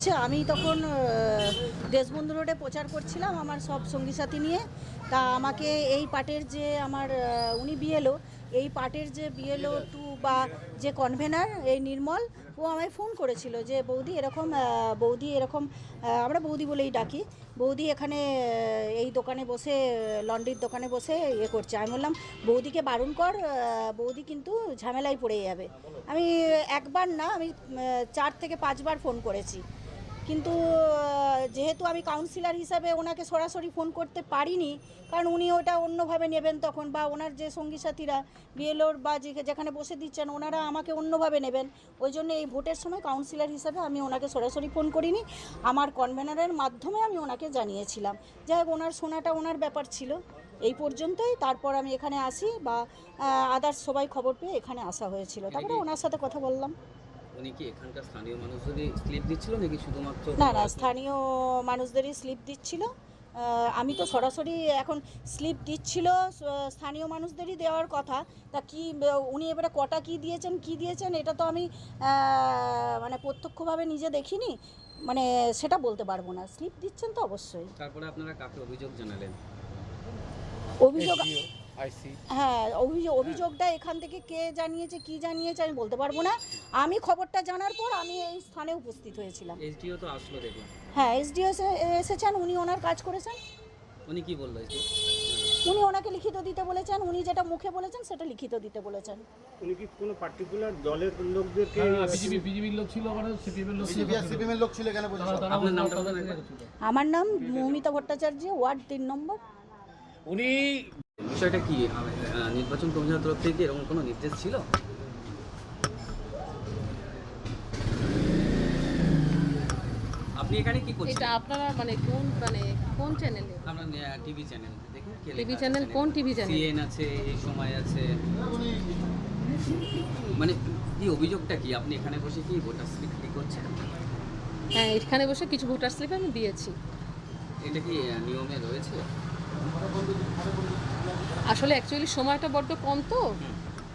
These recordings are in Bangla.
আচ্ছা, আমি তখন দেশবন্ধু রোডে প্রচার করছিলাম আমার সব সঙ্গী সাথী নিয়ে। তা আমাকে এই পার্টের যে আমার উনি বিএলও, এই পার্টের যে বিএলও টু বা যে কনভেনার এই নির্মল, ও আমায় ফোন করেছিল যে বৌদি এরকম বৌদি এরকম আমরা বৌদি বলেই ডাকি, বৌদি এখানে এই দোকানে বসে লন্ড্রির দোকানে বসে করছে। আমি বললাম বৌদিকে বারণ কর, বৌদি কিন্তু ঝামেলায় পড়ে যাবে। আমি একবার না, আমি 4 থেকে 5 বার ফোন করেছি, কিন্তু যেহেতু আমি কাউন্সিলর হিসাবে ওনাকে সরাসরি ফোন করতে পারিনি, কারণ উনি ওটা অন্যভাবে নেবেন তখন, বা ওনার যে সঙ্গী সাথীরা বিএলওর বা যেখানে বসে দিচ্ছেন ওনারা আমাকে অন্যভাবে নেবেন। ওই জন্য এই ভোটের সময় কাউন্সিলর হিসাবে আমি ওনাকে সরাসরি ফোন করিনি, আমার কনভেনারের মাধ্যমে আমি ওনাকে জানিয়েছিলাম। যাই হোক, ওনার শোনাটা ওনার ব্যাপার ছিল। এই পর্যন্তই। তারপর আমি এখানে আসি বা আদার্স সবাই খবর পেয়ে এখানে আসা হয়েছিল, তারপরে ওনার সাথে কথা বললাম। উনি কি এখানকার স্থানীয় মানুষদেরই স্লিপ দিচ্ছিল নাকি শুধুমাত্র? না না, স্থানীয় মানুষদেরই স্লিপ দিচ্ছিল। আমি তো সরাসরি এখন স্লিপ দিচ্ছিল স্থানীয় মানুষদেরই দেওয়ার কথা। তা কি উনি এবারে কটা কি দিয়েছেন এটা তো আমি মানে প্রত্যক্ষভাবে নিজে দেখিনি, মানে সেটা বলতে পারবো না। স্লিপ দিচ্ছেন তো অবশ্যই। তারপরে আপনারা কাকে অভিযোগ জানালেন? অভিযোগ, হ্যাঁ, অভিযোগটা এখান থেকে কে জানিয়েছে কি জানিয়েছে আমি বলতে পারবো না। আমি খবরটা জানার পর আমি এই স্থানে উপস্থিত হয়েছিলাম। এসডিও তো আসলো দেখলাম। হ্যাঁ, এসডিও এসেছেন, উনি ওনার কাজ করেছেন। উনি কি বললো এসডিও? উনি ওনাকে লিখিত দিতে বলেছেন, উনি যেটা মুখে বলেছেন সেটা লিখিত দিতে বলেছেন। উনি কি কোনো পার্টিকুলার দলের লোকদেরকে? বিজেপির লোক ছিল, মানে সিপিএমের লোক ছিল, সিপিএমের লোক ছিল কেন বলছেন? আপনার নামটা বলেন। আমার নাম মৌমিতা ভট্টাচার্য, ওয়ার্ড 3 নম্বর। উনি বিষয়টা কি, নির্বাচন কমিশনের তরফ থেকে এরকম কোনো নির্দেশ ছিল? আপনি এখানে কি করছেন? এটা আপনারা কোন চ্যানেলে? আমরা টিভি চ্যানেল দেখুন। TV channel? কোন টিভি চ্যানেল? সিএন আছে, এই সময় আছে। মানে কি অভিযোগটা কি? আপনি এখানে বসে কি ভোটার স্লিপ কি করছেন? হ্যাঁ, এখানে বসে কিছু ভোটার স্লিপ আমি দিয়েছি। এটা কি নিয়মে রয়েছে? আসলে অ্যাকচুয়ালি সময়টা বড্ড কম, তো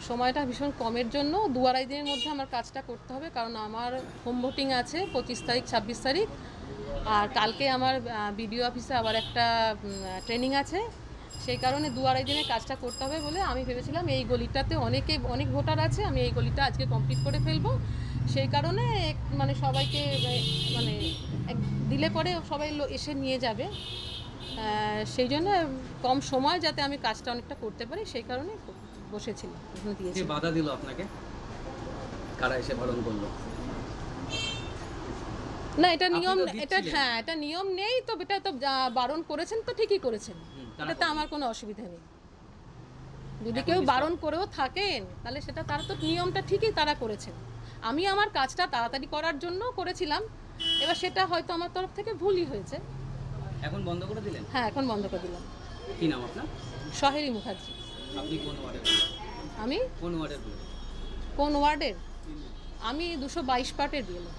সময়টা ভীষণ কমের জন্য 2-2.5 দিনের মধ্যে আমার কাজটা করতে হবে, কারণ আমার হোম ভোটিং আছে 25 তারিখ 26 তারিখ, আর কালকে আমার বিডিও অফিসে আবার একটা ট্রেনিং আছে। সেই কারণে 2-2.5 দিনে কাজটা করতে হবে বলে আমি ভেবেছিলাম এই গলিটাতে অনেক ভোটার আছে, আমি এই গলিটা আজকে কমপ্লিট করে ফেলবো। সেই কারণে মানে সবাইকে মানে দিলে পরে সবাই এসে নিয়ে যাবে, সেই জন্য কম সময় যাতে আমি কাজটা অনেকটা করতে পারি সেই কারণে বসেছিলাম, দিয়েছি। কে বাধা দিল আপনাকে? কারা এসে বারণ করলো? না, এটা নিয়ম, এটা নিয়ম নেই, তো এটা তো বারণ করেছেন তো ঠিকই করেছেন, এটাতে আমার কোনো অসুবিধা নেই। যদি কেউ বারণ করেও থাকেন তাহলে সেটা তারা তো নিয়মটা ঠিকই তারা করেছেন। আমি আমার কাজটা তাড়াতাড়ি করার জন্য করেছিলাম, এবার সেটা হয়তো আমার তরফ থেকে ভুলই হয়েছে। এখন বন্ধ করে দিলেন? হ্যাঁ, এখন বন্ধ করে দিলাম। কি নাম আপনার? সহেলি মুখার্জি। আপনি কোন ওয়ার্ডের? আমি কোন ওয়ার্ডের? কোন ওয়ার্ডের? আমি 222 পার্টের বিএলও।